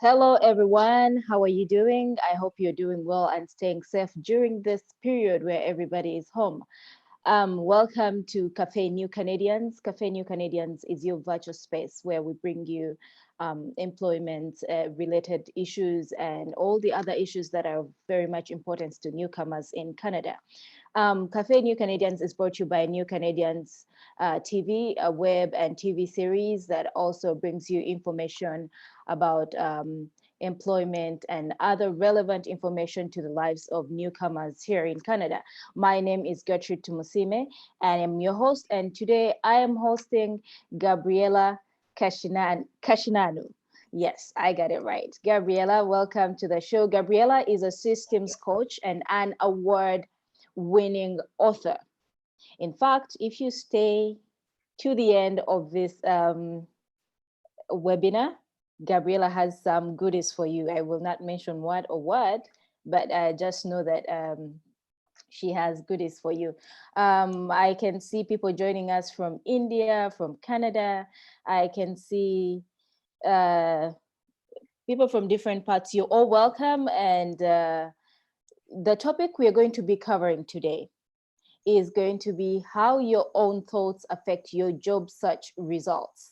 Hello, everyone. How are you doing? I hope you're doing well and staying safe during this period where everybody is home. Welcome to Cafe New Canadians. Cafe New Canadians is your virtual space where we bring you employment related issues and all the other issues that are very much important to newcomers in Canada. Cafe New Canadians is brought to you by New Canadians TV, a web and TV series that also brings you information about employment and other relevant information to the lives of newcomers here in Canada. My name is Gertrude Tumusime, and I'm your host. And today I am hosting Gabriela Kashinanu. Yes, I got it right. Gabriela, welcome to the show. Gabriela is a systems coach and an award-winning author. In fact, if you stay to the end of this webinar, Gabriela has some goodies for you. I will not mention what, but just know that she has goodies for you. I can see people joining us from India, from Canada. I can see people from different parts. You're all welcome. And the topic we are going to be covering today is going to be how your own thoughts affect your job search results.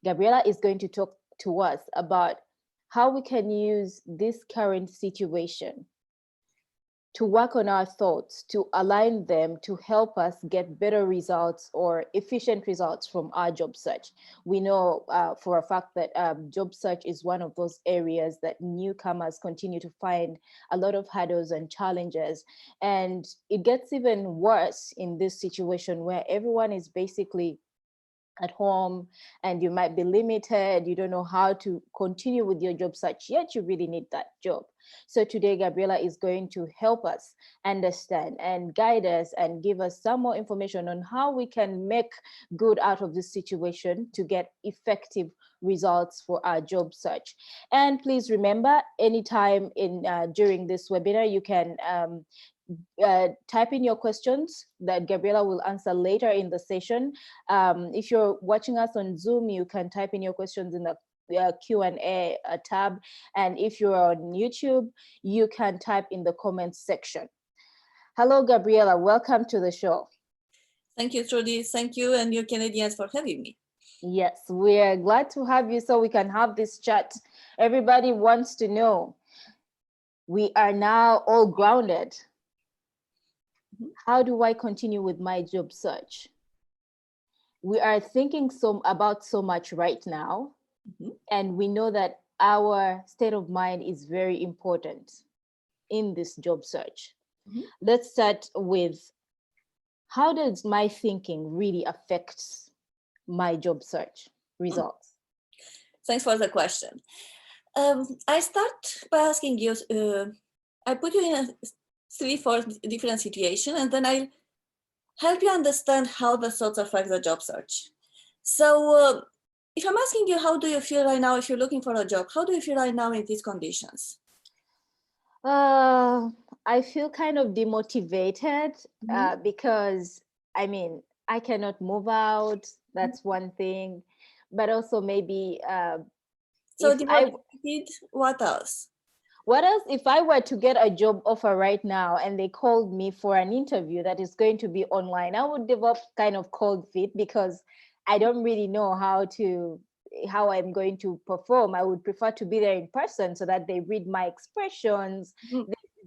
Gabriela is going to talk to us about how we can use this current situation to work on our thoughts, to align them to help us get better results or efficient results from our job search. We know for a fact that job search is one of those areas that newcomers continue to find a lot of hurdles and challenges. And it gets even worse in this situation where everyone is basically at home and you might be limited, you don't know how to continue with your job search, yet you really need that job. So today Gabriela is going to help us understand and guide us and give us some more information on how we can make good out of this situation to get effective results for our job search. And please remember, anytime in during this webinar, you can type in your questions that Gabriela will answer later in the session. If you're watching us on Zoom, you can type in your questions in the Q&A tab. And if you're on YouTube, you can type in the comments section. Hello, Gabriela. Welcome to the show. Thank you, Trudy. Thank you and New Canadians for having me. Yes, we are glad to have you so we can have this chat. Everybody wants to know. We are now all grounded. How do I continue with my job search? We are thinking about so much right now, and we know that our state of mind is very important in this job search. Let's start with, how does my thinking really affect my job search results? Thanks for the question. I start by asking you, I put you in 3-4 different situations, and then I'll help you understand how the thoughts affect the job search. So if I'm asking you, how do you feel right now if you're looking for a job? How do you feel right now in these conditions? I feel kind of demotivated because, I mean, I cannot move out. That's one thing. But also maybe... so demotivated, what else? What else? If I were to get a job offer right now and they called me for an interview that is going to be online, I would develop kind of cold feet because I don't really know how I'm going to perform. I would prefer to be there in person so that they read my expressions,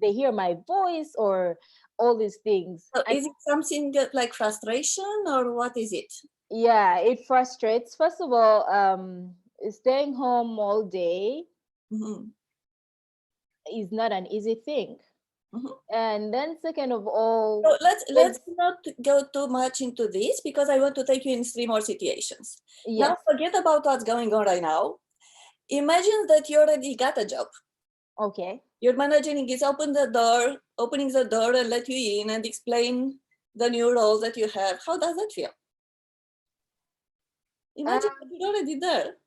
they hear my voice, or all these things. So is it something like frustration, or what is it? Yeah, it frustrates. First of all, staying home all day is not an easy thing. And then second of all, so let's not go too much into this, because I want to take you in 3 more situations. Yes. Now forget about what's going on right now. Imagine that you already got a job. Okay. Your manager is opening the door and let you in and explain the new role that you have. How does that feel? Imagine that you're already there.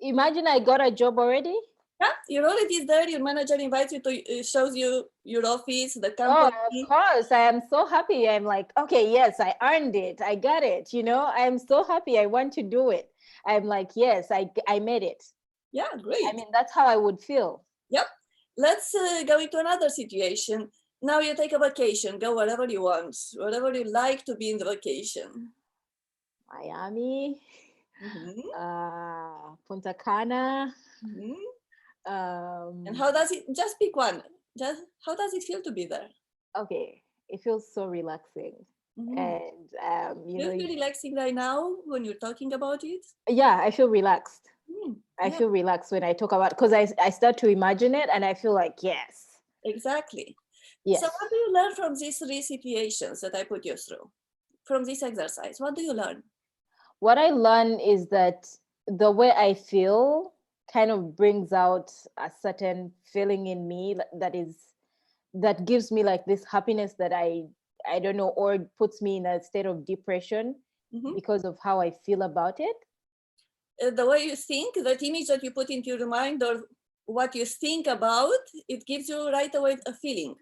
Imagine I got a job already. Yeah, you're already there. Your manager invites you to, shows you your office, the company. Oh, of course. I am so happy. I'm like, okay, yes, I earned it. I got it. You know, I'm so happy. I want to do it. I'm like, yes, I made it. Yeah, great. I mean, that's how I would feel. Yep. Let's go into another situation. Now you take a vacation, go wherever you want, wherever you like to be in the vacation. Miami, Mhm, Punta Cana. mhm. And Um, how does it, just pick one, just how does it feel to be there? okay, it feels so relaxing. Mhm. And, Do you feel relaxing right now when you're talking about it? yeah, I feel relaxed. I Yeah, feel relaxed when I talk about, because I start to imagine it and I feel like, yes, exactly. So yes. what do you learn from these three situations that I put you through? From this exercise, what do you learn? What I learn is that the way I feel kind of brings out a certain feeling in me that gives me like this happiness that I don't know, or it puts me in a state of depression Mhm. because of how I feel about it. The way you think, that image that you put into your mind or what you think about, it gives you right away a feeling.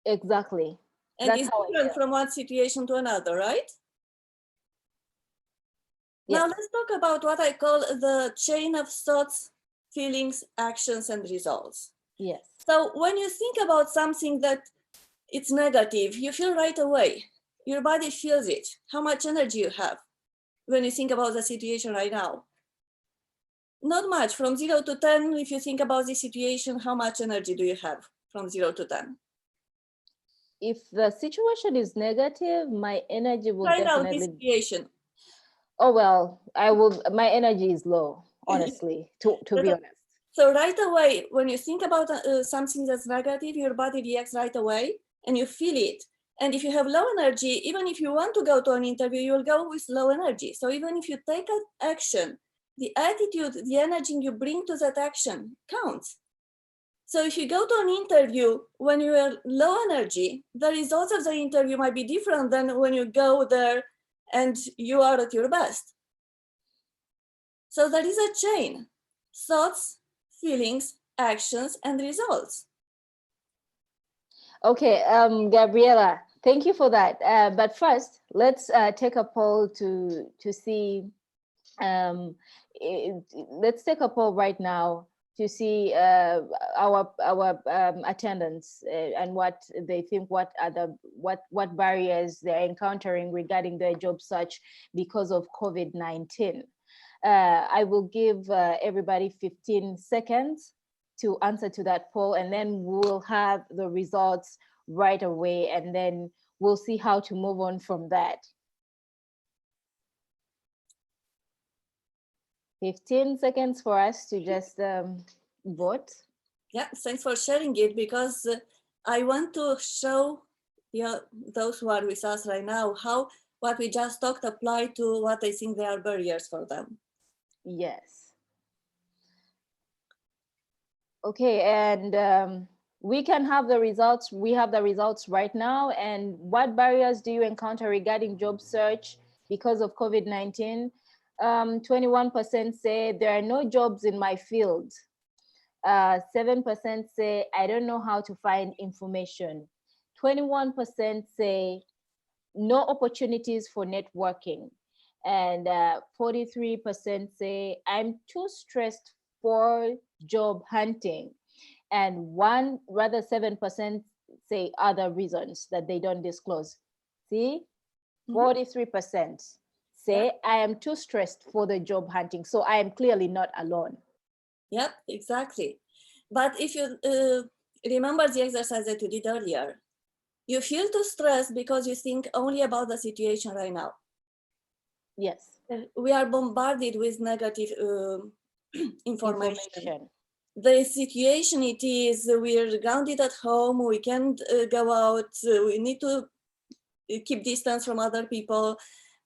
Exactly. And That's it's how I different feel. from one situation to another, right? Now Yes. let's talk about what I call the chain of thoughts, feelings, actions, and results. Yes. So when you think about something that it's negative, you feel right away. Your body feels it, how much energy you have when you think about the situation right now. Not much. From 0 to 10, if you think about the situation, how much energy do you have from 0 to 10? If the situation is negative, my energy will Right now, this definitely, situation. oh well, my energy is low, honestly, to be honest. So right away, when you think about something that's negative, your body reacts right away and you feel it. And if you have low energy, even if you want to go to an interview, you'll go with low energy. So even if you take an action, the attitude, the energy you bring to that action counts. So if you go to an interview when you are low energy, the results of the interview might be different than when you go there and you are at your best. So there is a chain: thoughts, feelings, actions, and results. Okay, Gabriela, thank you for that. But first, let's take a poll to see. Let's take a poll right now to see our attendance and what they think. What are the what barriers they're encountering regarding their job search because of COVID-19. I will give everybody 15 seconds to answer to that poll, and then we'll have the results right away, and then we'll see how to move on from that. 15 seconds for us to just vote. Yeah, thanks for sharing it, because I want to show those who are with us right now how what we just talked apply to what I think they are barriers for them. Yes. Okay, and we can have the results. We have the results right now. And what barriers do you encounter regarding job search because of COVID-19? 21% say there are no jobs in my field. 7% say I don't know how to find information. 21% say no opportunities for networking. And 43% say I'm too stressed for job hunting. And 7% say other reasons that they don't disclose. See, 43% say I am too stressed for the job hunting. So I am clearly not alone. Yep, exactly. But if you remember the exercise that you did earlier, you feel too stressed because you think only about the situation right now. Yes. We are bombarded with negative information. The situation it is, we're grounded at home, we can't go out, we need to keep distance from other people.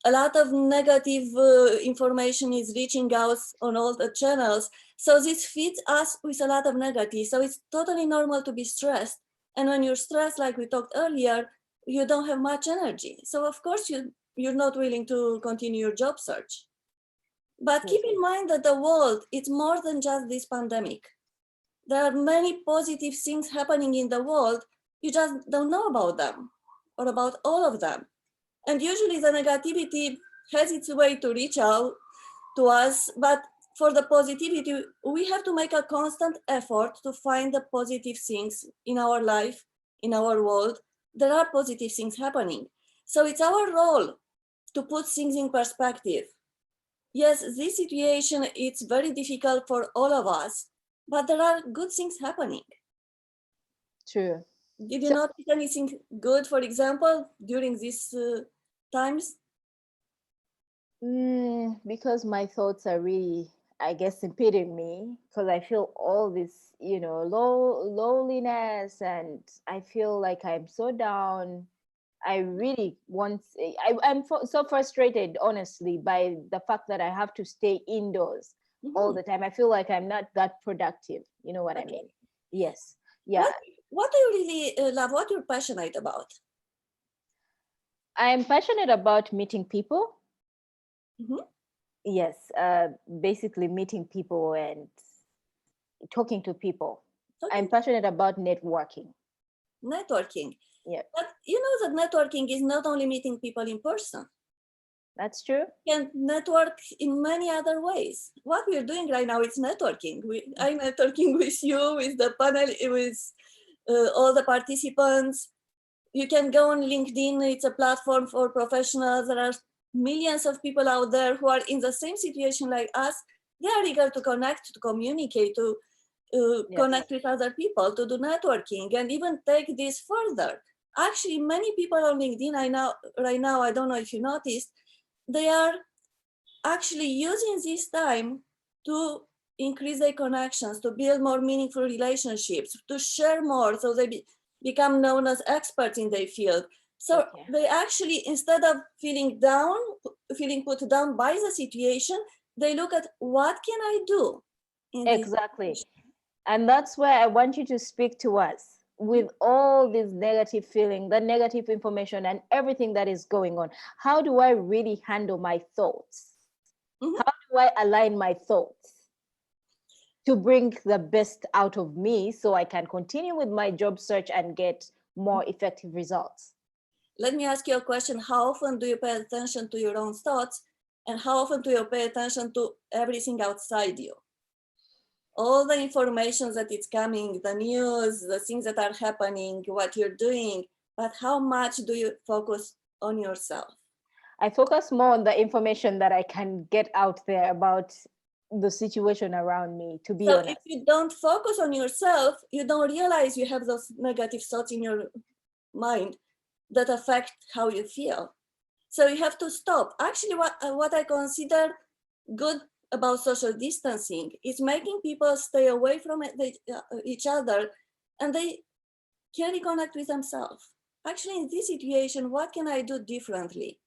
A lot of negative information is reaching out on all the channels. So this feeds us with a lot of negative. So it's totally normal to be stressed. And when you're stressed, like we talked earlier, you don't have much energy. So of course you're not willing to continue your job search. But keep in mind that the world, it's more than just this pandemic. There are many positive things happening in the world. You just don't know about them or about all of them. And usually the negativity has its way to reach out to us, but for the positivity, we have to make a constant effort to find the positive things in our life, in our world. There are positive things happening. So it's our role to put things in perspective. Yes, this situation, it's very difficult for all of us, but there are good things happening. True. Did you So- notice anything good, for example, during these times? Because my thoughts are really, I guess, impeding me, because I feel all this, loneliness, and I feel like I'm so down. I really want, so frustrated, honestly, by the fact that I have to stay indoors all the time. I feel like I'm not that productive. You know what I Okay. mean? Yes. Yeah. What do you really love? What you're passionate about? I'm passionate about meeting people. Mhm. Yes. Basically meeting people and talking to people. I'm Okay. passionate about networking. Networking. Yeah, But you know that networking is not only meeting people in person. that's true. You can network in many other ways. What we're doing right now is networking. I'm networking with you, with the panel, with all the participants. You can go on LinkedIn. It's a platform for professionals. There are millions of people out there who are in the same situation like us. They are eager to connect, to communicate, to Yes. connect with other people, to do networking, and even take this further. Actually, many people on LinkedIn right now, I don't know if you noticed, they are actually using this time to increase their connections, to build more meaningful relationships, to share more, so they become known as experts in their field. So Okay. they actually, instead of feeling down, feeling put down by the situation, they look at what can I do in this Exactly. situation? And that's where I want you to speak to us with all this negative feeling, the negative information, and everything that is going on. How do I really handle my thoughts? Mhm. How do I align my thoughts to bring the best out of me so I can continue with my job search and get more effective results? Let me ask you a question. How often do you pay attention to your own thoughts? And how often do you pay attention to everything outside you? All the information that is coming, the news, the things that are happening, what you're doing, but how much do you focus on yourself? I focus more on the information that I can get out there about the situation around me, to be So honest. if you don't focus on yourself, you don't realize you have those negative thoughts in your mind that affect how you feel. So you have to stop. Actually, what I consider good about social distancing is making people stay away from each other, and they can reconnect with themselves. Actually, in this situation, what can I do differently?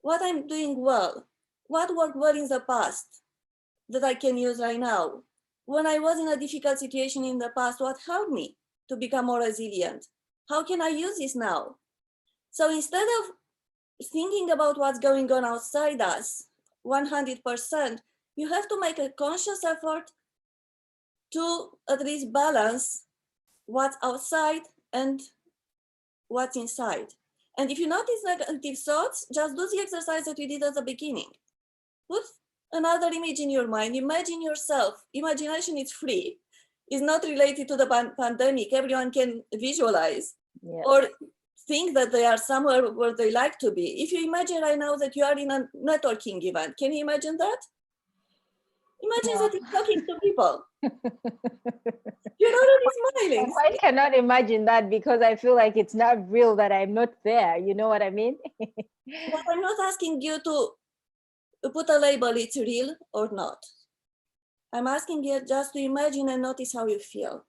What I'm doing well? What worked well in the past that I can use right now? When I was in a difficult situation in the past, what helped me to become more resilient? How can I use this now? So instead of thinking about what's going on outside us 100%, you have to make a conscious effort to at least balance what's outside and what's inside. And if you notice negative thoughts, just do the exercise that we did at the beginning. Put another image in your mind. Imagine yourself. Imagination is free. It's not related to the pandemic. Everyone can visualize Yes. or think that they are somewhere where they like to be. If you imagine right now that you are in a networking event, can you imagine that? Imagine that you're talking to people. You're already I smiling. quite cannot imagine that because I feel like it's not real that I'm not there. You know what I mean? But I'm not asking you to put a label, it's real or not. I'm asking you just to imagine and notice how you feel.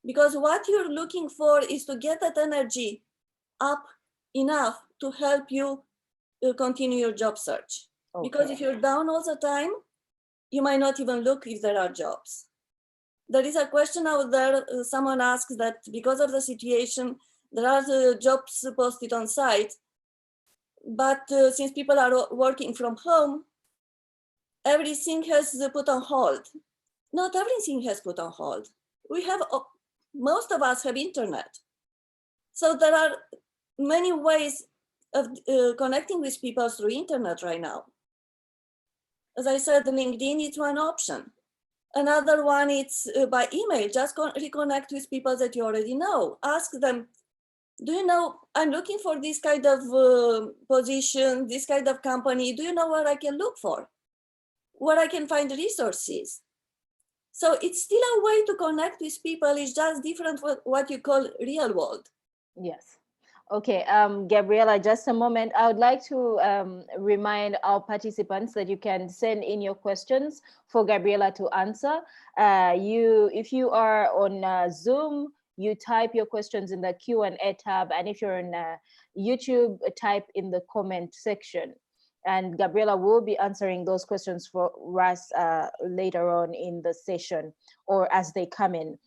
Because what you're looking for is to get that energy up enough to help you continue your job search. Because if Okay. you're down all the time, you might not even look if there are jobs. There is a question out there, someone asks that because of the situation, there are jobs posted on site, but since people are working from home, everything has put on hold. Not everything has put on hold. We have, most of us have internet. So there are many ways of connecting with people through internet right now. as I said, LinkedIn is one option. Another one is by email. Just reconnect with people that you already know. Ask them, do you know, I'm looking for this kind of position, this kind of company. Do you know where I can look for? Where I can find resources? So it's still a way to connect with people. It's just different what you call real world. Yes. Okay, Gabriela, just a moment. I would like to remind our participants that you can send in your questions for Gabriela to answer. If you are on Zoom, you type your questions in the Q&A tab, and if you're on YouTube, type in the comment section. And Gabriela will be answering those questions for us later on in the session or as they come in.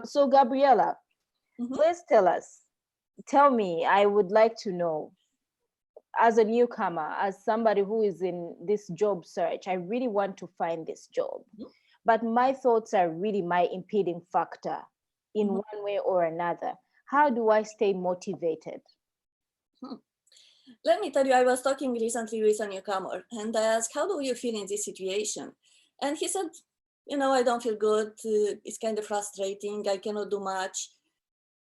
So Gabriela, please tell me, I would like to know, as a newcomer, as somebody who is in this job search, I really want to find this job, but my thoughts are really my impeding factor in one way or another. How do I stay motivated? Let me tell you, I was talking recently with a newcomer and I asked, how do you feel in this situation? And he said, you know, I don't feel good. It's kind of frustrating. I cannot do much.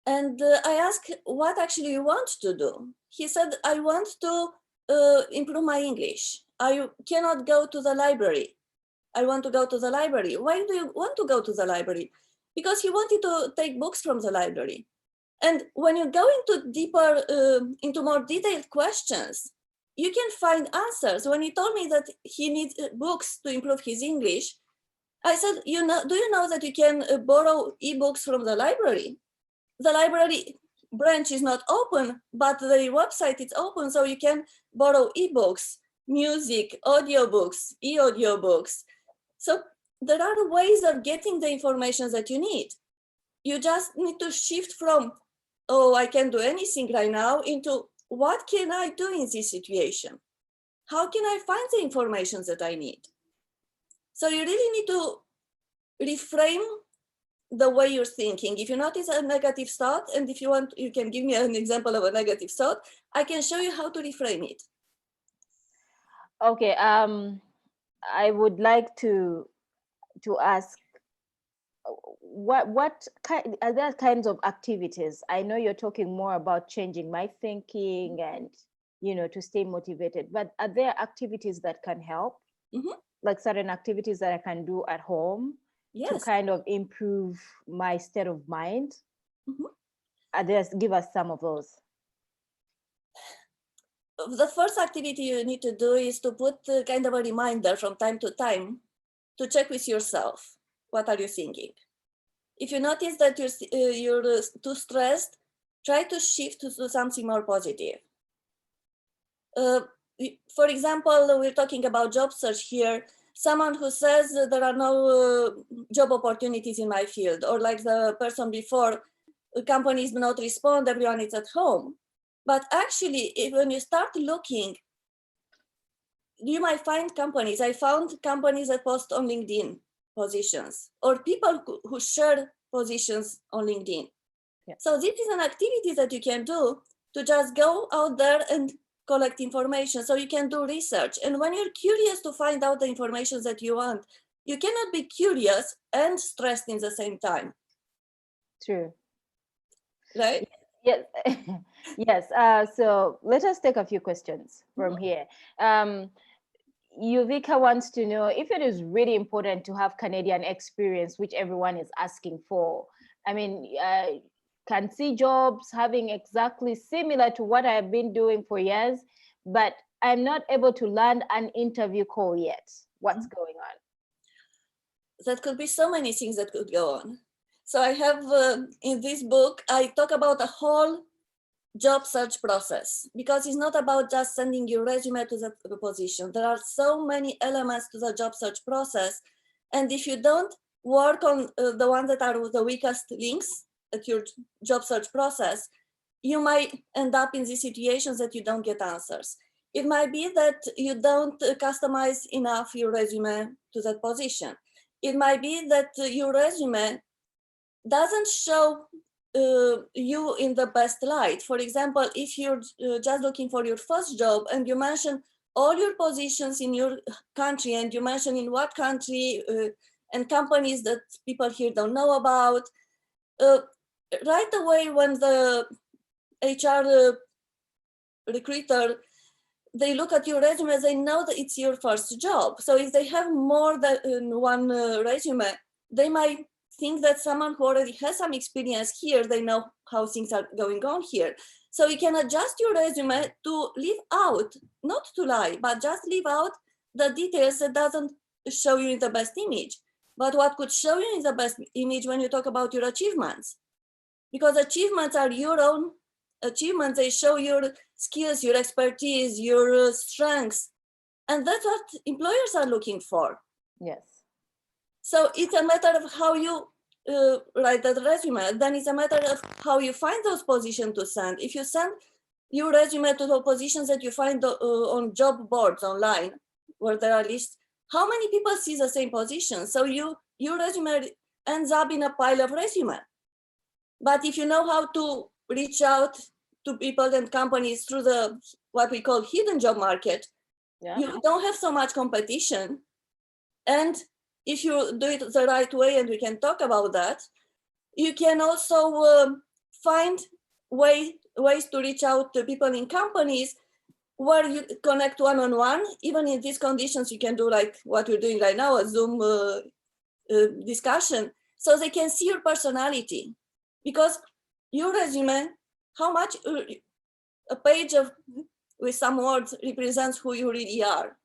And I asked, what actually you want to do? He said, I want to improve my English. I cannot go to the library. I want to go to the library. Why do you want to go to the library? Because he wanted to take books from the library. And when you go into deeper, into more detailed questions, you can find answers. When he told me that he needs books to improve his English, I said, do you know that you can borrow ebooks from the library? The library branch is not open, but the website is open, so you can borrow ebooks, music, audiobooks, e-audiobooks. So there are ways of getting the information that you need. You just need to shift from, oh, I can't do anything right now, into what can I do in this situation? How can I find the information that I need? So you really need to reframe the way you're thinking. If you notice a negative thought, and if you want, you can give me an example of a negative thought, I can show you how to reframe it. Okay, I would like to ask, what kind are there kinds of activities? I know you're talking more about changing my thinking and, you know, to stay motivated, but are there activities that can help? Like certain activities that I can do at home to kind of improve my state of mind? Give us some of those. The first activity you need to do is to put kind of a reminder from time to time to check with yourself. What are you thinking? If you notice that you're too stressed, try to shift to something more positive. For example, we're talking about job search here. Someone who says there are no job opportunities in my field, or like the person before, companies do not respond, everyone is at home. But actually, when you start looking, you might find companies. I found companies that post on LinkedIn positions, or people who share positions on LinkedIn. So this is an activity that you can do to just go out there and collect information, so you can do research. And when you're curious to find out the information that you want, you cannot be curious and stressed in the same time. True. Right? Yes. Yes. So let us take a few questions from here. Yuvika wants to know if it is really important to have Canadian experience, which everyone is asking for. I mean, can see jobs having exactly similar to what I've been doing for years, but I'm not able to land an interview call yet. What's going on? That could be so many things that could go on. So I have, in this book, I talk about a whole job search process, because it's not about just sending your resume to the position. There are so many elements to the job search process. And if you don't work on the ones that are the weakest links at your job search process, you might end up in these situations that you don't get answers. It might be that you don't customize enough your resume to that position. It might be that your resume doesn't show you in the best light. For example, if you're just looking for your first job and you mention all your positions in your country, and you mention in what country, and companies that people here don't know about. Right away when the HR recruiter, they look at your resume, they know that it's your first job. So if they have more than one resume, they might think that someone who already has some experience here, they know how things are going on here. So you can adjust your resume to leave out, not to lie, but just leave out the details that doesn't show you in the best image. But what could show you in the best image when you talk about your achievements? Because achievements are your own achievements. They show your skills, your expertise, your strengths. And that's what employers are looking for. Yes. So it's a matter of how you write that resume. Then it's a matter of how you find those positions to send. If you send your resume to the positions that you find on job boards online, where there are lists, how many people see the same position? So your resume ends up in a pile of resume. But if you know how to reach out to people and companies through the what we call hidden job market, you don't have so much competition. And if you do it the right way, and we can talk about that, you can also find ways to reach out to people in companies where you connect one-on-one. Even in these conditions, you can do like what we're doing right now, a Zoom discussion, so they can see your personality. Because your resume, how much a page with some words represents who you really are.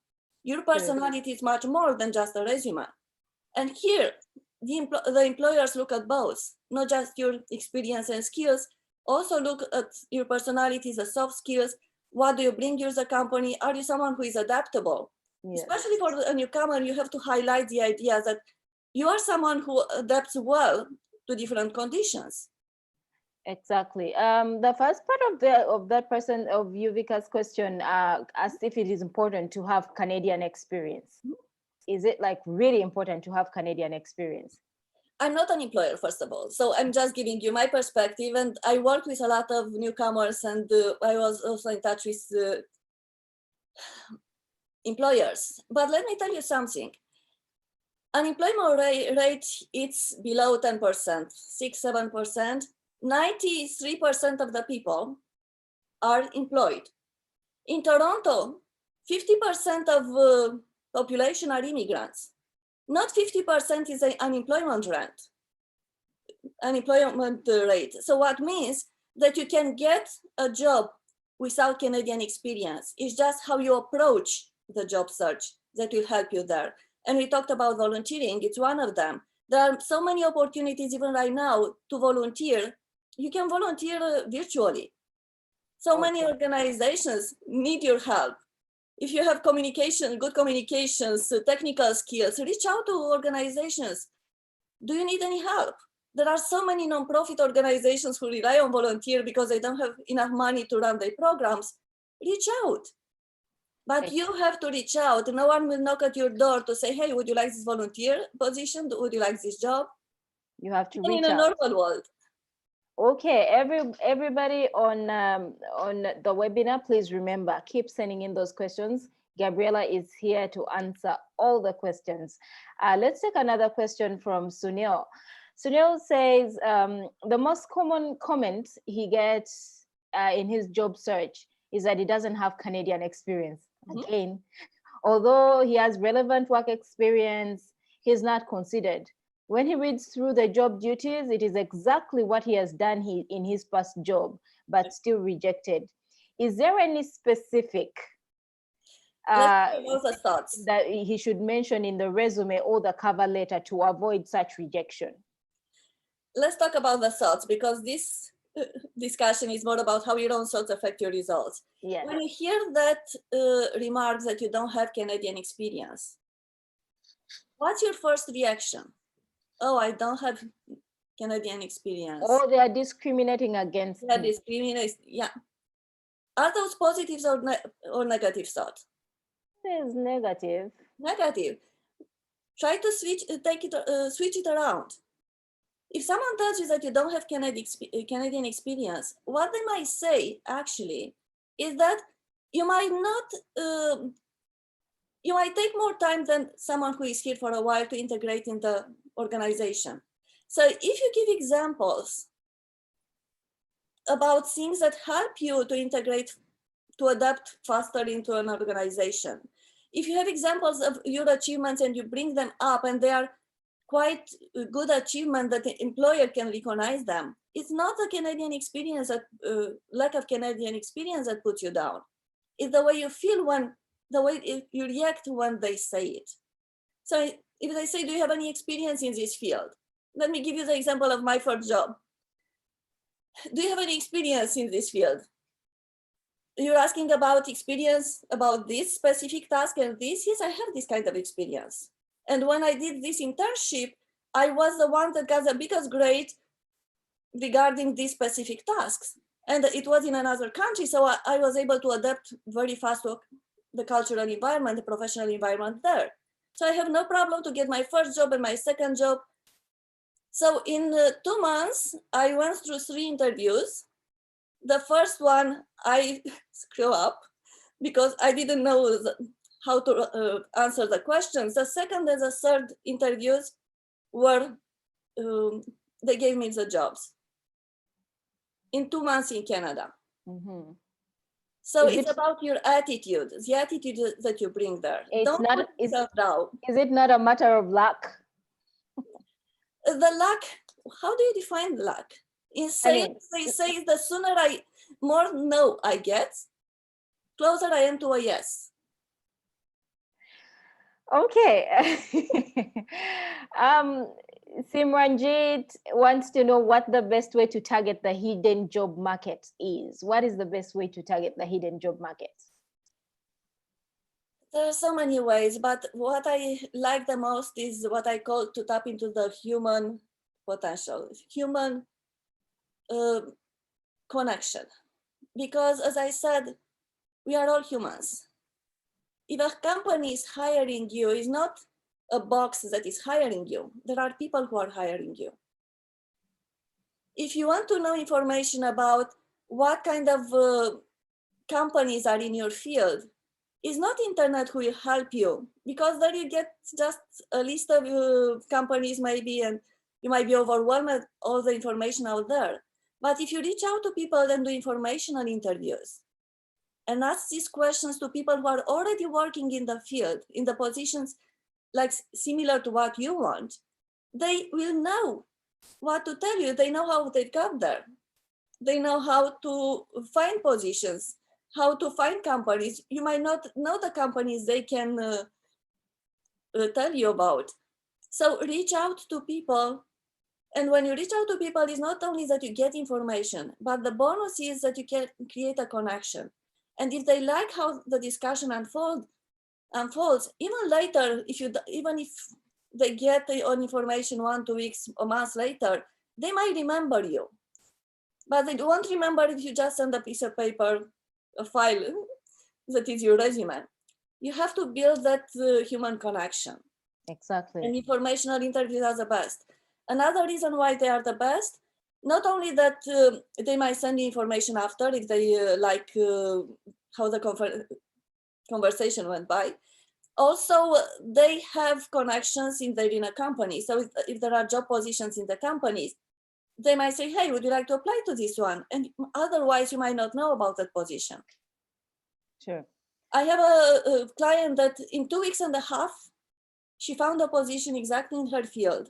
Your personality is much more than just a resume. And here, the employers look at both, not just your experience and skills, also look at your personality, the soft skills. What do you bring to the company? Are you someone who is adaptable? Yes. Especially for a newcomer, you have to highlight the idea that you are someone who adapts well to different conditions. Exactly. The first part of that person, of Yuvika's question, asked if it is important to have Canadian experience. Is it like really important to have Canadian experience? I'm not an employer, first of all, so I'm just giving you my perspective. And I work with a lot of newcomers, and I was also in touch with employers. But let me tell you something. Unemployment rate, it's below 10%, 6-7%. 93% of the people are employed. In Toronto, 50% of population are immigrants. Not 50% is an unemployment rate. So what means that you can get a job without Canadian experience. It's just how you approach the job search that will help you there. And we talked about volunteering, it's one of them. There are so many opportunities even right now to volunteer. You can volunteer virtually. So many organizations need your help. If you have communication, good communications, technical skills, reach out to organizations. Do you need any help? There are so many nonprofit organizations who rely on volunteer because they don't have enough money to run their programs. Reach out. But you have to reach out. No one will knock at your door to say, hey, would you like this volunteer position? Would you like this job? You have to reach out. In a normal world. Okay, everybody on the webinar, please remember, keep sending in those questions. Gabriela is here to answer all the questions. Let's take another question from Sunil. Sunil says, the most common comment he gets in his job search is that he doesn't have Canadian experience. Again, although he has relevant work experience, he's not considered. When he reads through the job duties, it is exactly what he has done in his past job, but still rejected. Is there any specific that he should mention in the resume or the cover letter to avoid such rejection? Let's talk about the thoughts, because this discussion is more about how your own thoughts affect your results. Yes. When you hear that remark that you don't have Canadian experience, what's your first reaction? Oh, I don't have Canadian experience. Or they are discriminating against me. They are discriminating, yeah. Are those positives or negative thoughts? It is negative. Negative. Try to switch it around. If someone tells you that you don't have Canadian experience, what they might say actually is that you might not you might take more time than someone who is here for a while to integrate in the organization. So if you give examples about things that help you to integrate, to adapt faster into an organization, if you have examples of your achievements and you bring them up and they are quite good achievement that the employer can recognize them, it's not the Canadian experience, that lack of Canadian experience that puts you down. It's the way you feel when, the way you react when they say it. So if they say, do you have any experience in this field? Let me give you the example of my first job. Do you have any experience in this field? You're asking about experience about this specific task and this. Yes, I have this kind of experience. And when I did this internship, I was the one that got the biggest grade regarding these specific tasks. And it was in another country, so I was able to adapt very fast to the cultural environment, the professional environment there. So I have no problem to get my first job and my second job. So in 2 months, I went through 3 interviews. The first one, I screw up because I didn't know how to answer the questions. The second and the third interviews were, they gave me the jobs in 2 months in Canada. Mm-hmm. So it's about your attitude, the attitude that you bring there. Don't put yourself down. Is it not a matter of luck? The luck, how do you define luck? In sales, they say the sooner more no I get, closer I am to a yes. Okay. Simranjit wants to know what the best way to target the hidden job market is. What is the best way to target the hidden job market? There are so many ways, but what I like the most is what I call to tap into the human potential, human connection. Because as I said, we are all humans. If a company is hiring you, it's not a box that is hiring you. There are people who are hiring you. If you want to know information about what kind of companies are in your field, it's not internet who will help you, because there you get just a list of companies maybe, and you might be overwhelmed with all the information out there. But if you reach out to people and do informational interviews and ask these questions to people who are already working in the field, in the positions like similar to what you want, they will know what to tell you. They know how they got there. They know how to find positions, how to find companies. You might not know the companies they can tell you about. So reach out to people. And when you reach out to people, it's not only that you get information, but the bonus is that you can create a connection. And if they like how the discussion unfolds, even later, even if they get on information 1, 2 weeks, a month later, they might remember you. But they won't remember if you just send a piece of paper, a file that is your resume. You have to build that human connection. Exactly. And informational interviews are the best. Another reason why they are the best, not only that they might send the information after if they like how the conversation went by. Also, they have connections in a company. So if there are job positions in the companies, they might say, hey, would you like to apply to this one? And otherwise, you might not know about that position. Sure. I have a client that in 2.5 weeks, she found a position exactly in her field.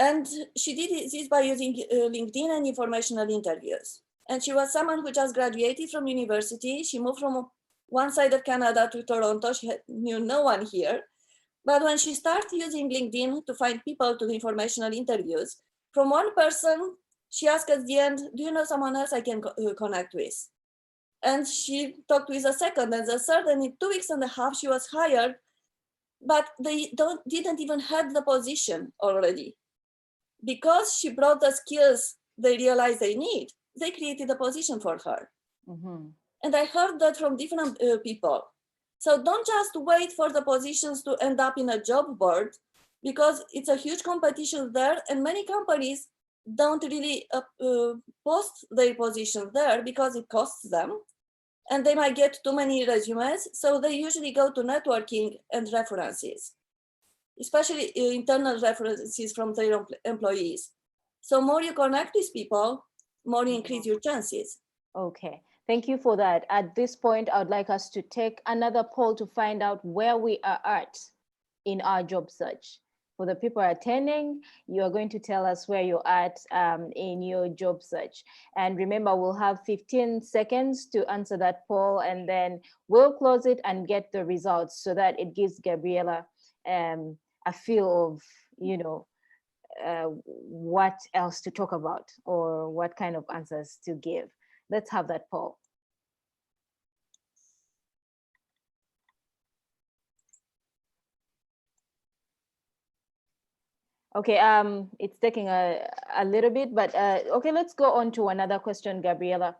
And she did this by using LinkedIn and informational interviews. And she was someone who just graduated from university. She moved from one side of Canada to Toronto. She knew no one here. But when she started using LinkedIn to find people to do informational interviews, from one person, she asked at the end, do you know someone else I can connect with? And she talked with a second and the third, and in 2.5 weeks, she was hired, but they didn't even have the position already. Because she brought the skills they realized they need, they created a position for her. Mm-hmm. And I heard that from different people. So don't just wait for the positions to end up in a job board, because it's a huge competition there, and many companies don't really post their positions there because it costs them. and they might get too many resumes. So they usually go to networking and references, especially internal references from their employees. So more you connect with people, more you increase your chances. Okay, thank you for that. At this point, I would like us to take another poll to find out where we are at in our job search. For the people attending, you are going to tell us where you're at in your job search. And remember, we'll have 15 seconds to answer that poll, and then we'll close it and get the results so that it gives Gabriela a feel of, you know, what else to talk about or what kind of answers to give. Let's have that poll. Okay, it's taking a little bit, but okay, let's go on to another question, Gabriela.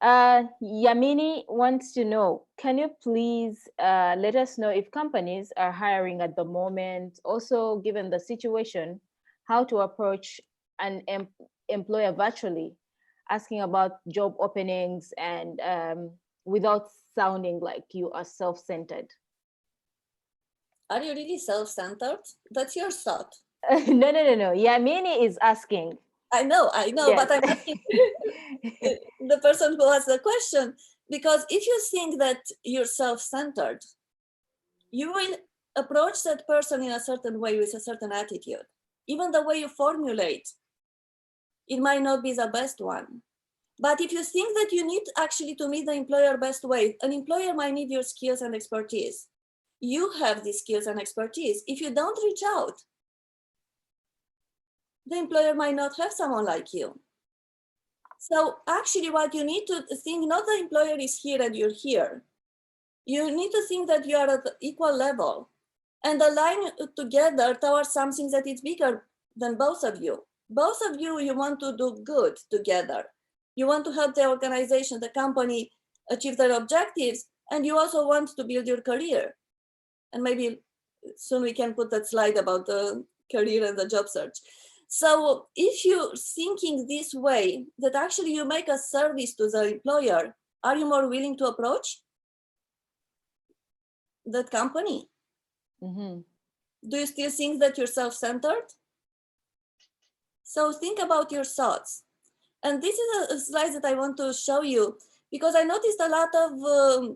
Yamini wants to know, can you please let us know if companies are hiring at the moment, also given the situation, how to approach an employer virtually, asking about job openings and without sounding like you are self-centered. Are you really self-centered? That's your thought. No. Yamini is asking. I know, yes. But I'm asking the person who asked the question, because if you think that you're self-centered, you will approach that person in a certain way with a certain attitude. Even the way you formulate, it might not be the best one. But if you think that you need actually to meet the employer best way, an employer might need your skills and expertise. You have these skills and expertise. If you don't reach out, the employer might not have someone like you. So actually what you need to think, not the employer is here and you're here. You need to think that you are at equal level and align together towards something that is bigger than both of you. Both of you, you want to do good together. You want to help the organization, the company achieve their objectives, and you also want to build your career. And maybe soon we can put that slide about the career and the job search. So if you're thinking this way, that actually you make a service to the employer, are you more willing to approach that company? Mm-hmm. Do you still think that you're self-centered? So think about your thoughts. And this is a slide that I want to show you because I noticed a lot of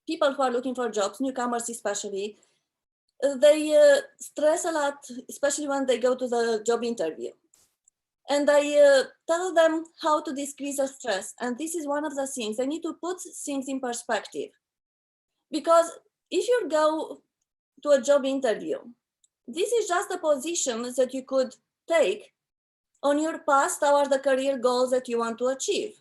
people who are looking for jobs, newcomers especially, they stress a lot, especially when they go to the job interview. And I tell them how to decrease the stress. And this is one of the things. They need to put things in perspective. Because if you go to a job interview, this is just a position that you could take on your path toward the career goals that you want to achieve.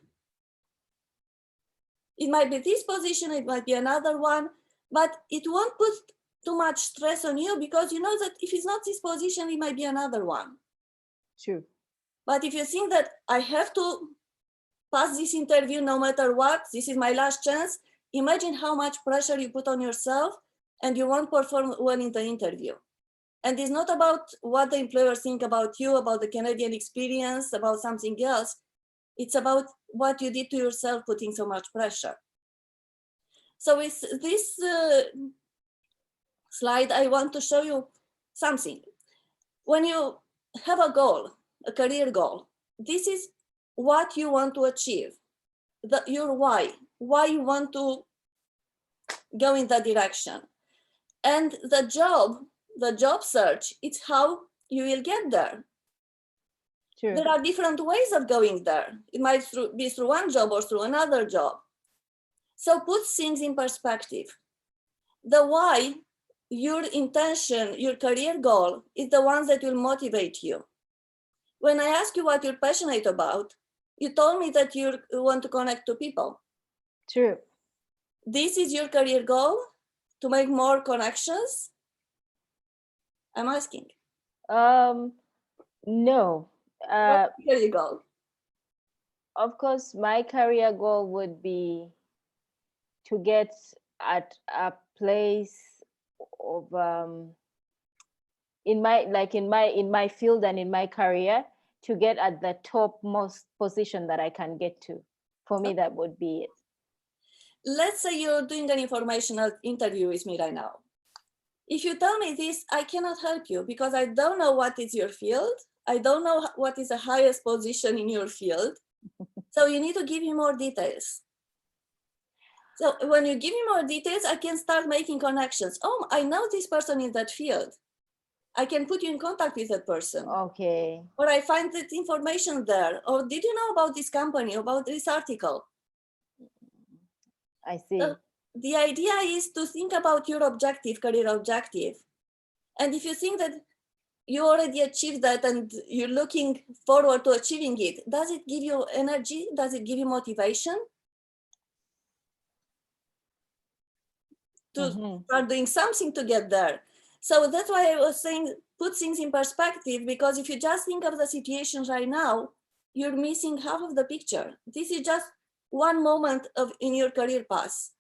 It might be this position, it might be another one, but it won't put too much stress on you because you know that if it's not this position, it might be another one. True. But if you think that I have to pass this interview no matter what, this is my last chance, imagine how much pressure you put on yourself and you won't perform well in the interview. And it's not about what the employers think about you, about the Canadian experience, about something else. It's about what you did to yourself putting so much pressure. So with this slide, I want to show you something. When you have a goal, a career goal, this is what you want to achieve, your why you want to go in that direction. And the job search, it's how you will get there. True. There are different ways of going there. It might be through one job or through another job. So put things in perspective. The why, your intention, your career goal is the ones that will motivate you. When I ask you what you're passionate about, you told me that you want to connect to people. True. This is your career goal, to make more connections? I'm asking. No. What's your career goal? Of course, my career goal would be to get at a place of in my field and in my career, to get at the topmost position that I can get to. For me, that would be it. Let's say you're doing an informational interview with me right now. If you tell me this, I cannot help you because I don't know what is your field. I don't know what is the highest position in your field. So you need to give me more details. So when you give me more details, I can start making connections. Oh, I know this person in that field. I can put you in contact with that person. Okay. Or I find that information there. Or did you know about this company, about this article? I see. So the idea is to think about your objective, career objective. And if you think that you already achieved that and you're looking forward to achieving it, does it give you energy? Does it give you motivation to start doing something to get there? So that's why I was saying, put things in perspective, because if you just think of the situation right now, you're missing half of the picture. This is just one moment in your career path.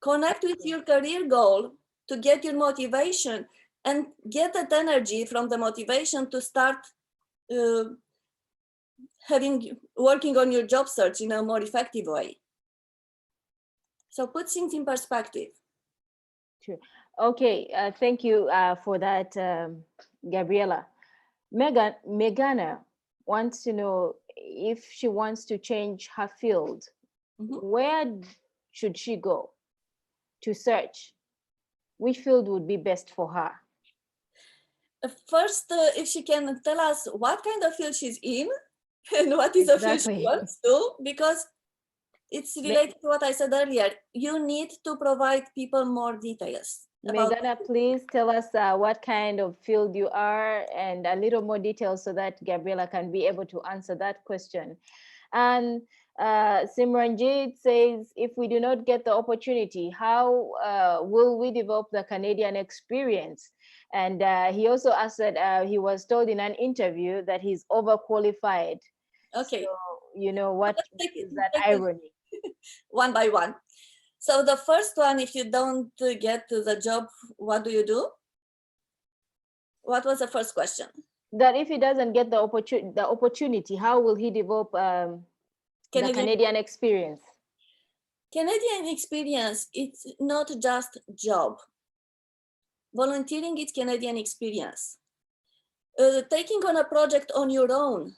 Connect with your career goal to get your motivation and get that energy from the motivation to start working on your job search in a more effective way. So put things in perspective. True. Okay, thank you for that, Gabriela. Megana wants to know if she wants to change her field, where should she go to search? Which field would be best for her? First, if she can tell us what kind of field she's in and what is the field she wants to, because it's related to what I said earlier. You need to provide people more details. Megana, please tell us what kind of field you are and a little more details so that Gabriela can be able to answer that question. And Simranjit says, if we do not get the opportunity, how will we develop the Canadian experience? And he also asked that he was told in an interview that he's overqualified. Okay. So, you know, what is that irony? One by one. So the first one, if you don't get to the job, what do you do? What was the first question? That if he doesn't get the opportunity, how will he develop the Canadian experience? Canadian experience, it's not just job. Volunteering is Canadian experience. Taking on a project on your own,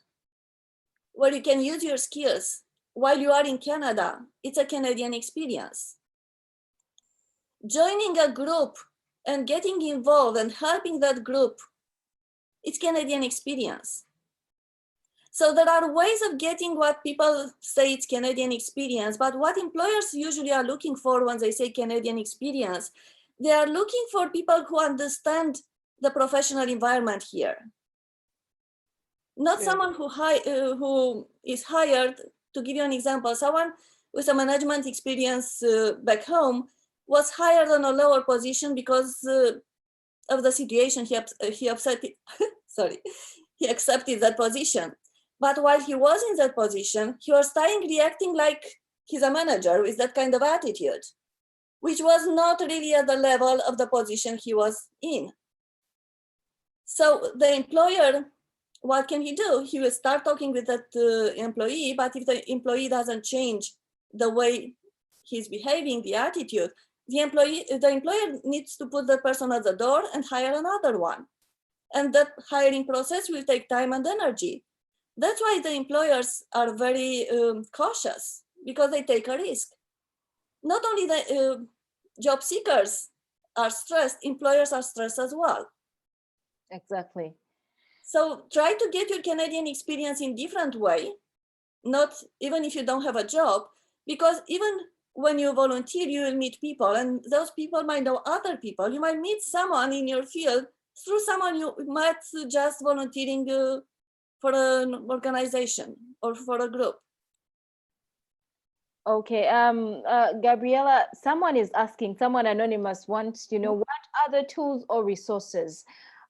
where you can use your skills while you are in Canada, it's a Canadian experience. Joining a group and getting involved and helping that group, it's Canadian experience. So there are ways of getting what people say it's Canadian experience, but what employers usually are looking for when they say Canadian experience, they are looking for people who understand the professional environment here. Not someone who is hired. To give you an example, someone with a management experience back home was hired on a lower position because of the situation. He accepted that position. But while he was in that position, he was reacting like he's a manager with that kind of attitude, which was not really at the level of the position he was in. So the employer, what can he do? He will start talking with that employee, but if the employee doesn't change the way he's behaving, the attitude, the employer needs to put the person at the door and hire another one. And that hiring process will take time and energy. That's why the employers are very cautious, because they take a risk. Not only the job seekers are stressed, employers are stressed as well. Exactly. So try to get your Canadian experience in different way, not even if you don't have a job, because even when you volunteer, you will meet people, and those people might know other people. You might meet someone in your field through someone you might just volunteering for an organization or for a group. Okay, Gabriela, someone anonymous wants to know what other tools or resources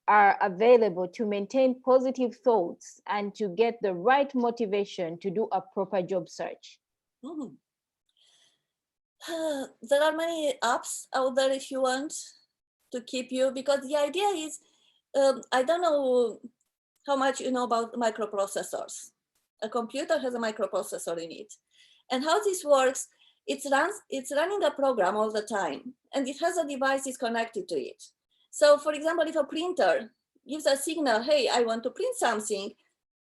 are available to maintain positive thoughts and to get the right motivation to do a proper job search. There are many apps out there if you want to keep you, because the idea is, I don't know how much you know about microprocessors. A computer has a microprocessor in it. And how this works, it's running a program all the time, and it has a devices connected to it. So for example, if a printer gives a signal, hey, I want to print something,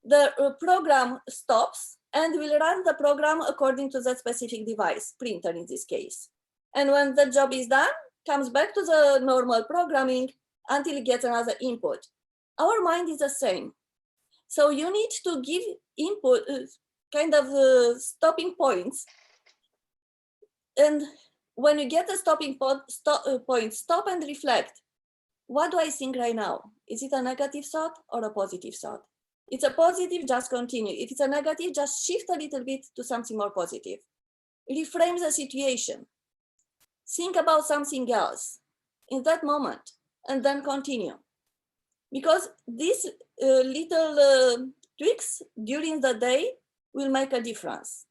the program stops and will run the program according to that specific device, printer in this case. And when the job is done, comes back to the normal programming until it gets another input. Our mind is the same. So you need to give input, stopping points. And when you get the stopping point, stop and reflect. What do I think right now? Is it a negative thought or a positive thought? It's a positive, just continue. If it's a negative, just shift a little bit to something more positive. Reframe the situation. Think about something else in that moment, and then continue. Because these little tweaks during the day will make a difference.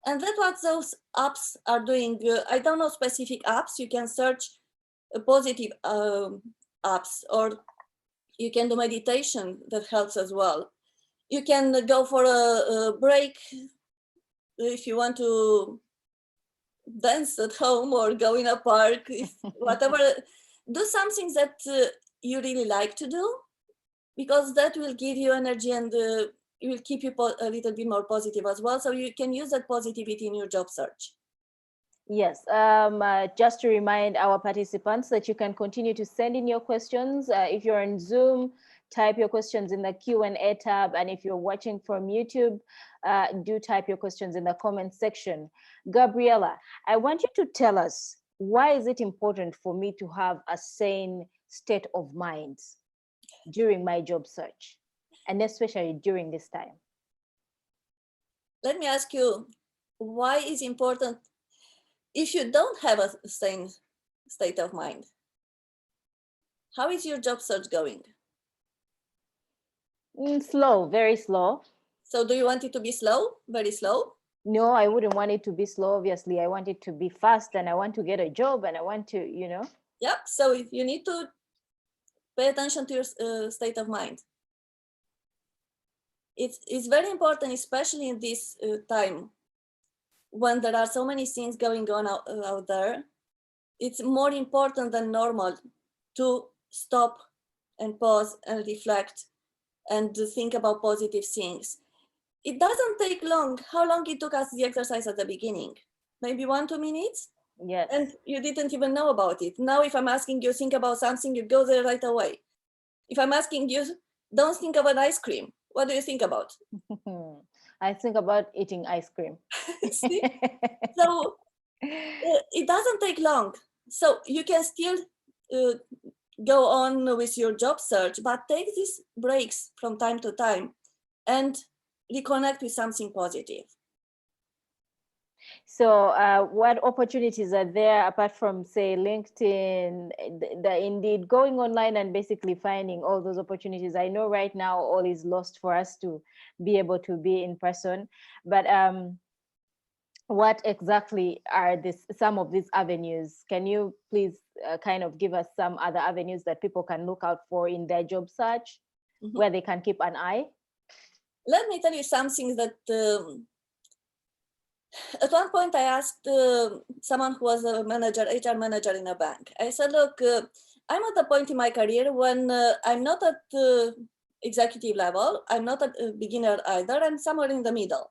And that's what those apps are doing. I don't know specific apps. You can search positive apps, or you can do meditation that helps as well. You can go for a break if you want to dance at home or go in a park, whatever. Do something that you really like to do, because that will give you energy, and it will keep you a little bit more positive as well. So you can use that positivity in your job search. Yes, just to remind our participants that you can continue to send in your questions. If you're on Zoom, type your questions in the Q&A tab. And if you're watching from YouTube, do type your questions in the comment section. Gabriela, I want you to tell us, why is it important for me to have a sane state of mind during my job search, and especially during this time? Let me ask you, why is it important if you don't have a sane state of mind? How is your job search going? Slow, very slow. So do you want it to be slow, very slow? No, I wouldn't want it to be slow, obviously. I want it to be fast, and I want to get a job, and I want to, Yep, so you need to pay attention to your state of mind. It's very important, especially in this time when there are so many things going on out there. It's more important than normal to stop and pause and reflect and to think about positive things. It doesn't take long. How long it took us the exercise at the beginning? Maybe 1-2 minutes? Yes. And you didn't even know about it. Now, if I'm asking you think about something, you go there right away. If I'm asking you, don't think of an ice cream, what do you think about? I think about eating ice cream. See? So it doesn't take long. So you can still go on with your job search, but take these breaks from time to time and reconnect with something positive. So what opportunities are there apart from, say, LinkedIn, the Indeed, going online and basically finding all those opportunities? I know right now all is lost for us to be able to be in person, but what exactly are some of these avenues? Can you please kind of give us some other avenues that people can look out for in their job search, where they can keep an eye? Let me tell you something that at one point I asked someone who was a manager, HR manager in a bank. I said, look, I'm at a point in my career when I'm not at executive level, I'm not a beginner either, I'm somewhere in the middle.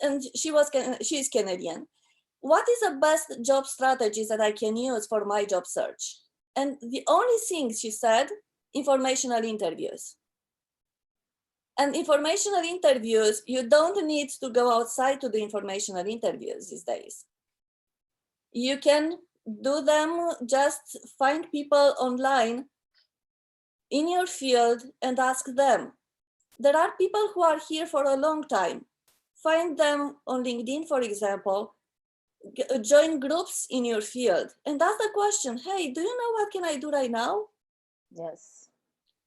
And she is Canadian. What is the best job strategies that I can use for my job search? And the only thing she said, informational interviews. And informational interviews, you don't need to go outside to do informational interviews these days. You can do them, just find people online in your field and ask them. There are people who are here for a long time. Find them on LinkedIn, for example, join groups in your field and ask the question, hey, do you know what can I do right now? Yes.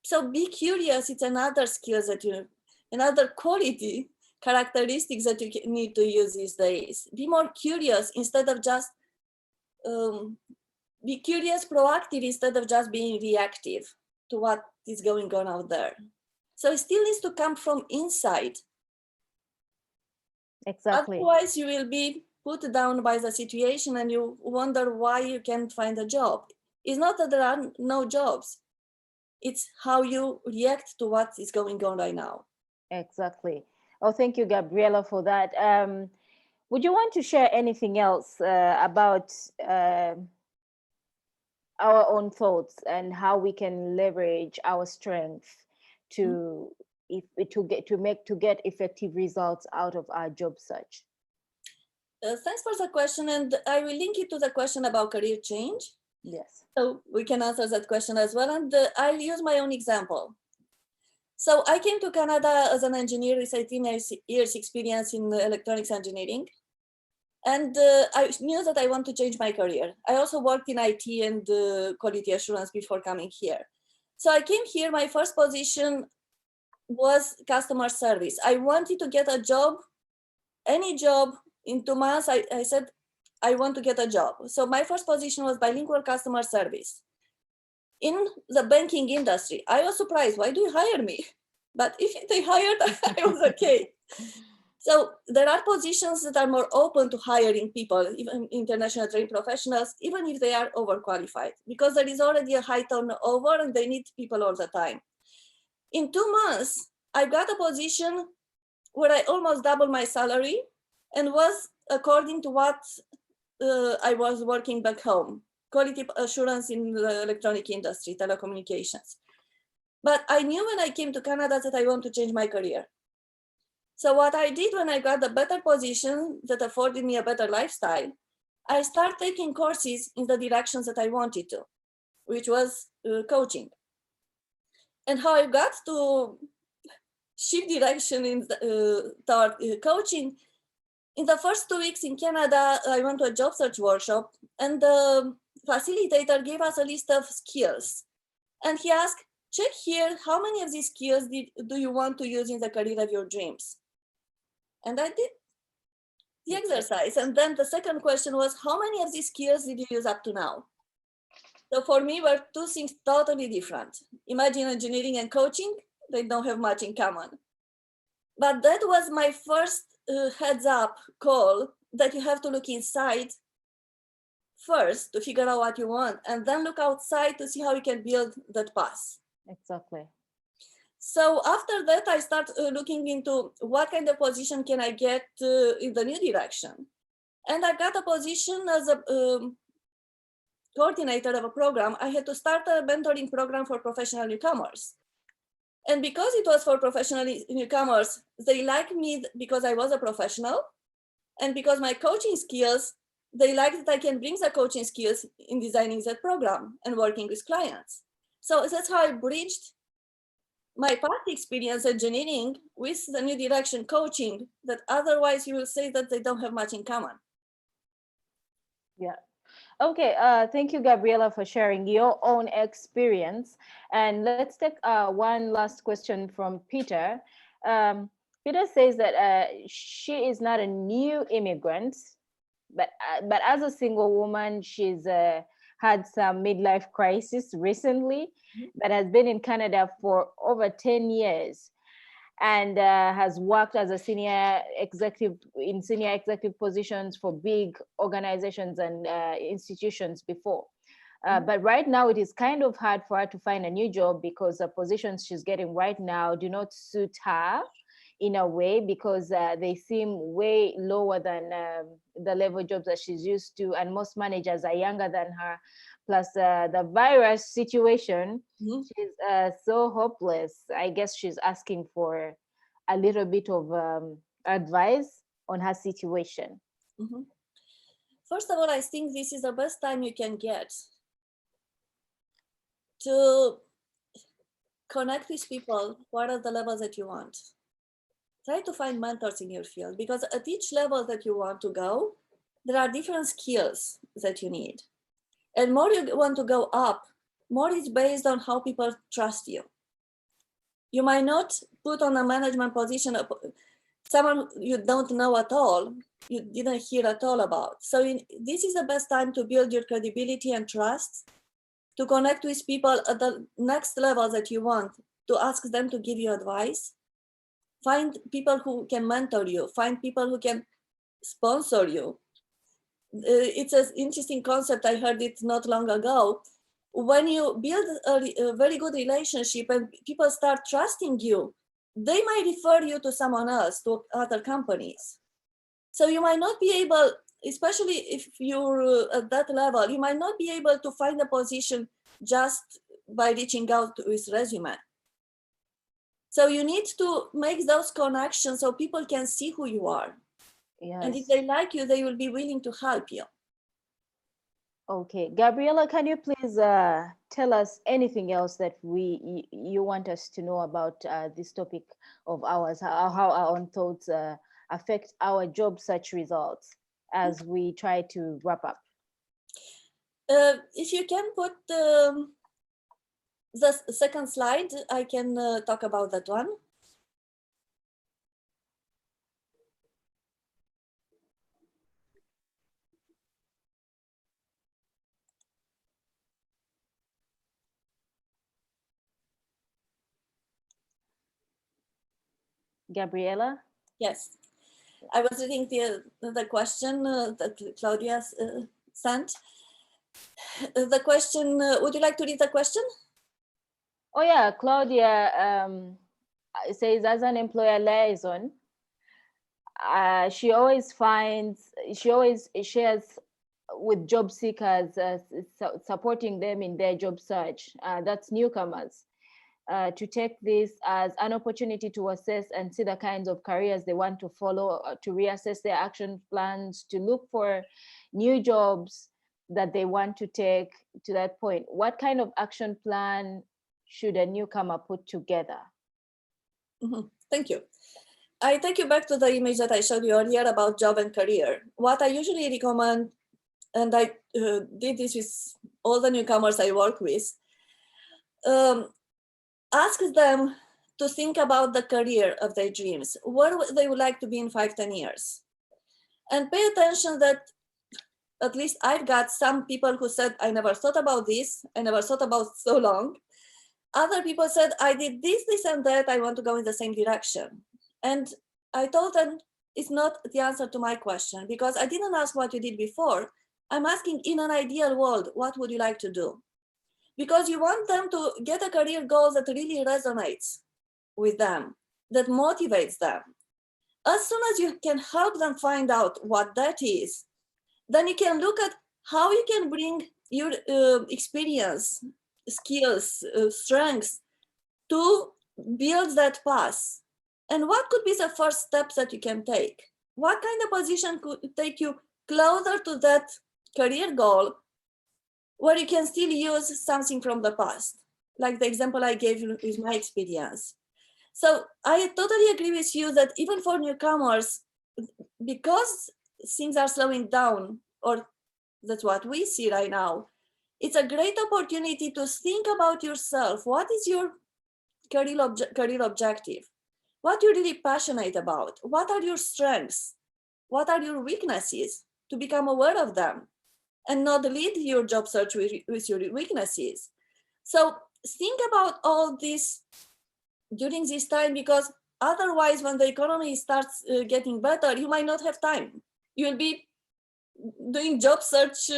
So be curious. It's another skill another quality characteristics that you need to use these days. Be more curious instead of just, be curious, proactive instead of just being reactive to what is going on out there. So it still needs to come from inside. Exactly. Otherwise, you will be put down by the situation and you wonder why you can't find a job. It's not that there are no jobs. It's how you react to what is going on right now. Exactly. Oh, thank you, Gabriela, for that. Would you want to share anything else about our own thoughts and how we can leverage our strength to get effective results out of our job search? Thanks for the question, and I will link it to the question about career change. Yes. So we can answer that question as well, and I'll use my own example. So I came to Canada as an engineer with 18 years experience in electronics engineering. And I knew that I want to change my career. I also worked in IT and quality assurance before coming here. So I came here, my first position was customer service. I wanted to get a job, any job. In 2 months, I said, I want to get a job. So my first position was bilingual customer service. In the banking industry, I was surprised, why do you hire me? But if they hired, I was okay. So there are positions that are more open to hiring people, even international trained professionals, even if they are overqualified, because there is already a high turnover and they need people all the time. In 2 months, I got a position where I almost doubled my salary and was according to what I was working back home, quality assurance in the electronic industry, telecommunications. But I knew when I came to Canada that I want to change my career. So what I did when I got a better position that afforded me a better lifestyle, I started taking courses in the directions that I wanted to, which was coaching. And how I got to shift direction in toward coaching, in the first 2 weeks in Canada, I went to a job search workshop and the facilitator gave us a list of skills. And he asked, check here, how many of these skills do you want to use in the career of your dreams? And I did the exercise. And then the second question was, how many of these skills did you use up to now? So for me, were two things totally different. Imagine engineering and coaching, they don't have much in common. But that was my first heads up call that you have to look inside first to figure out what you want, and then look outside to see how you can build that path. Exactly. So after that, I start looking into what kind of position can I get in the new direction. And I got a position as a coordinator of a program. I had to start a mentoring program for professional newcomers. And because it was for professional newcomers, they liked me because I was a professional. And because my coaching skills, they liked that I can bring the coaching skills in designing that program and working with clients. So that's how I bridged my past experience engineering with the new direction coaching, that otherwise you will say that they don't have much in common. Yeah. Okay, thank you, Gabriela, for sharing your own experience. And let's take one last question from Peter. Peter says that she is not a new immigrant, but as a single woman, she's had some midlife crisis recently, but has been in Canada for over 10 years. And has worked as a senior executive positions for big organizations and institutions before. But right now it is kind of hard for her to find a new job because the positions she's getting right now do not suit her in a way, because they seem way lower than the level jobs that she's used to, and most managers are younger than her. Plus the virus situation, she's so hopeless. I guess she's asking for a little bit of advice on her situation. First of all, I think this is the best time you can get to connect with people who are at the levels that you want. Try to find mentors in your field, because at each level that you want to go, there are different skills that you need. And more you want to go up, more is based on how people trust you. You might not put on a management position someone you don't know at all, you didn't hear at all about. So this is the best time to build your credibility and trust, to connect with people at the next level that you want, to ask them to give you advice. find people who can mentor you, find people who can sponsor you. It's an interesting concept. I heard it not long ago. When you build a very good relationship and people start trusting you, they might refer you to someone else, to other companies. So you might not be able, especially if you're at that level, you might not be able to find a position just by reaching out with resume. So you need to make those connections so people can see who you are. Yes. And if they like you, they will be willing to help you. Okay, Gabriela, can you please tell us anything else that you want us to know about this topic of ours, how our own thoughts affect our job search results as we try to wrap up? If you can put the second slide, I can talk about that one. Gabriela? Yes, I was reading the question that Claudia sent. The question, would you like to read the question? Oh yeah, Claudia says, as an employer liaison, she always shares with job seekers, supporting them in their job search. That's newcomers. To take this as an opportunity to assess and see the kinds of careers they want to follow, to reassess their action plans, to look for new jobs that they want to take. To that point, what kind of action plan should a newcomer put together? Mm-hmm. Thank you. I take you back to the image that I showed you earlier about job and career. What I usually recommend, and I did this with all the newcomers I work with, ask them to think about the career of their dreams, where they would like to be in 5-10 years. And pay attention that at least I've got some people who said, I never thought about this, I never thought about so long. Other people said, I did this, this, and that, I want to go in the same direction. And I told them, it's not the answer to my question, because I didn't ask what you did before. I'm asking, in an ideal world, what would you like to do? Because you want them to get a career goal that really resonates with them, that motivates them. As soon as you can help them find out what that is, then you can look at how you can bring your experience, skills, strengths to build that path. And what could be the first steps that you can take? What kind of position could take you closer to that career goal where you can still use something from the past, like the example I gave you with my experience. So I totally agree with you that even for newcomers, because things are slowing down, or that's what we see right now, it's a great opportunity to think about yourself. What is your career objective? What you're really passionate about? What are your strengths? What are your weaknesses? To become aware of them and not lead your job search with your weaknesses. So think about all this during this time, because otherwise when the economy starts getting better, you might not have time. You will be doing job search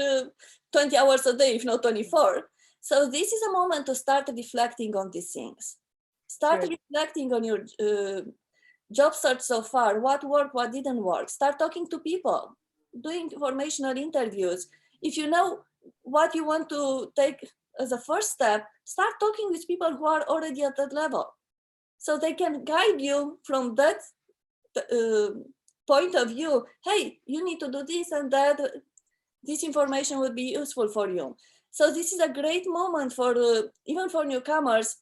20 hours a day, if not 24. So this is a moment to start reflecting on these things. Start reflecting on your job search so far, what worked, what didn't work. Start talking to people, doing informational interviews. If you know what you want to take as a first step, start talking with people who are already at that level, so they can guide you from that point of view. Hey, you need to do this and that. This information would be useful for you. So this is a great moment for even for newcomers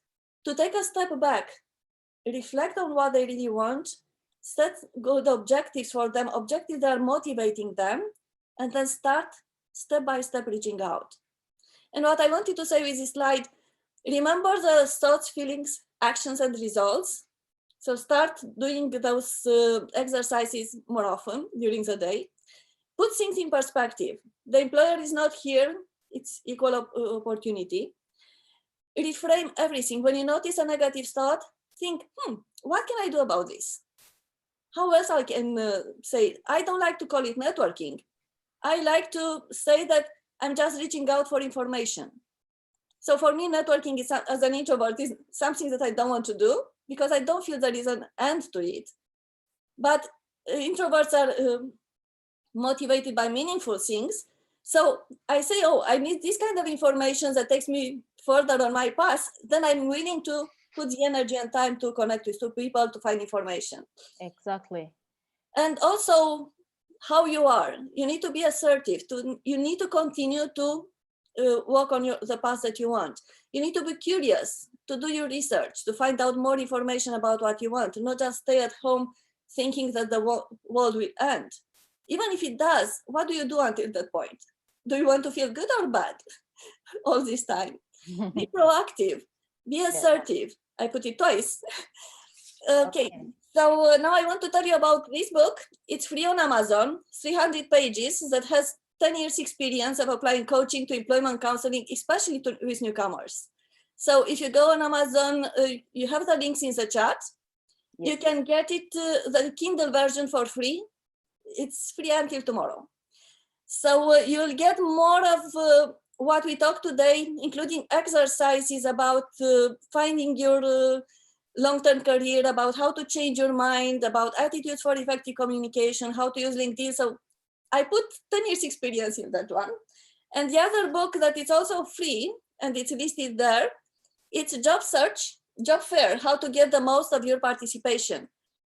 to take a step back, reflect on what they really want, set good objectives for them, objectives that are motivating them, and then start step by step reaching out. And what I wanted to say with this slide, remember the thoughts, feelings, actions, and results. So start doing those exercises more often during the day. Put things in perspective. The employer is not here, it's equal opportunity. Reframe everything. When you notice a negative thought, think, what can I do about this? How else I can say, I don't like to call it networking. I like to say that I'm just reaching out for information. So for me, networking is, as an introvert, is something that I don't want to do because I don't feel there is an end to it. But introverts are motivated by meaningful things. So I say, oh, I need this kind of information that takes me further on my path. Then I'm willing to put the energy and time to connect with two people to find information. Exactly. And also how you are. You need to be assertive. You need to continue to walk on the path that you want. You need to be curious, to do your research, to find out more information about what you want, to not just stay at home thinking that the world will end. Even if it does, what do you do until that point? Do you want to feel good or bad all this time? Be proactive, be assertive. I put it twice. Okay. So now I want to tell you about this book. It's free on Amazon, 300 pages that has 10 years experience of applying coaching to employment counseling, especially with newcomers. So if you go on Amazon, you have the links in the chat. Yes. You can get it, the Kindle version for free. It's free until tomorrow. So you'll get more of what we talked today, including exercises about finding your long-term career, about how to change your mind, about attitudes for effective communication, how to use LinkedIn. So I put 10 years experience in that one. And the other book that is also free, and it's listed there, it's Job Search, Job Fair, how to get the most of your participation.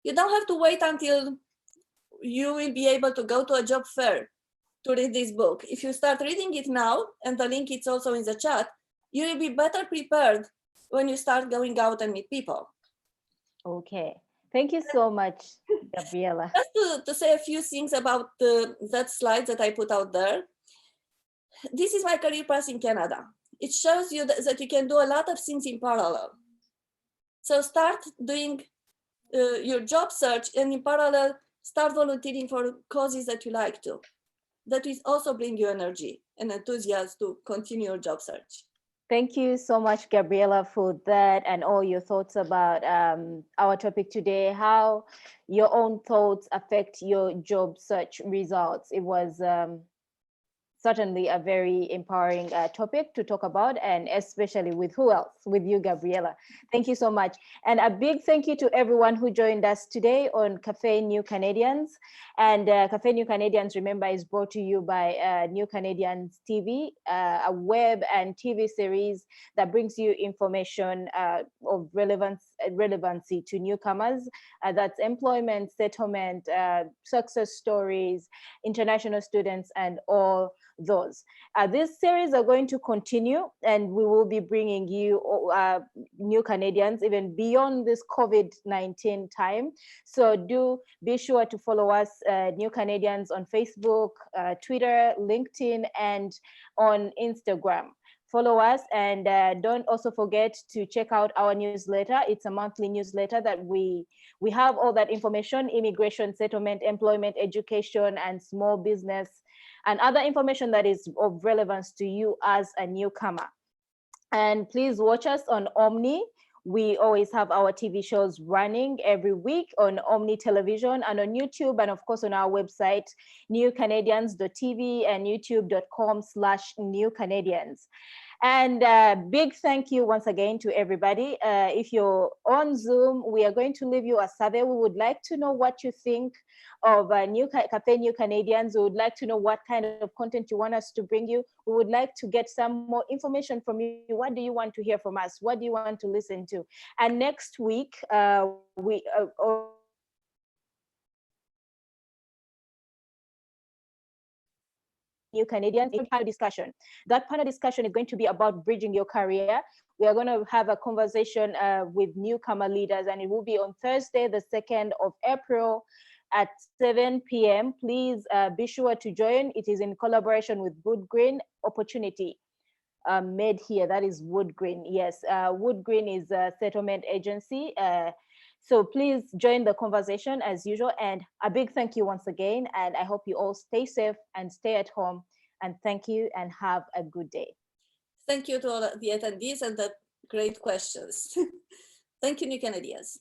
You don't have to wait until you will be able to go to a job fair to read this book. If you start reading it now, and the link is also in the chat, you will be better prepared when you start going out and meet people. Okay, thank you so much, Gabriela. Just to say a few things about that slide that I put out there. This is my career path in Canada. It shows you that you can do a lot of things in parallel. So start doing your job search, and in parallel, start volunteering for causes that you like to. That will also bring you energy and enthusiasm to continue your job search. Thank you so much, Gabriela, for that and all your thoughts about our topic today, how your own thoughts affect your job search results. It was certainly a very empowering topic to talk about, and especially with who else? With you, Gabriela. Thank you so much. And a big thank you to everyone who joined us today on Cafe New Canadians. And Cafe New Canadians, remember, is brought to you by New Canadians TV, a web and TV series that brings you information of relevancy to newcomers. That's employment, settlement, success stories, international students, and all those. This series are going to continue, and we will be bringing you New Canadians even beyond this COVID-19 time. So do be sure to follow us, New Canadians, on Facebook, Twitter, LinkedIn, and on Instagram. Follow us, and don't also forget to check out our newsletter. It's a monthly newsletter that we have all that information: immigration, settlement, employment, education, and small business, and other information that is of relevance to you as a newcomer. And please watch us on Omni. We always have our TV shows running every week on Omni Television and on YouTube, and of course on our website, newcanadians.tv and youtube.com/newcanadians. And big thank you once again to everybody. If you're on Zoom, we are going to leave you a survey. We would like to know what you think of Cafe New Canadians. We would like to know what kind of content you want us to bring you. We would like to get some more information from you. What do you want to hear from us? What do you want to listen to? And next week, New Canadians, a panel discussion. That panel discussion is going to be about bridging your career. We are going to have a conversation with newcomer leaders, and it will be on Thursday, the 2nd of April at 7 p.m. Please be sure to join. It is in collaboration with Wood Green Opportunity made here. That is Wood Green. Yes, Wood Green is a settlement agency. So please join the conversation as usual. And a big thank you once again. And I hope you all stay safe and stay at home. And thank you and have a good day. Thank you to all the attendees and the great questions. Thank you, New Canadians.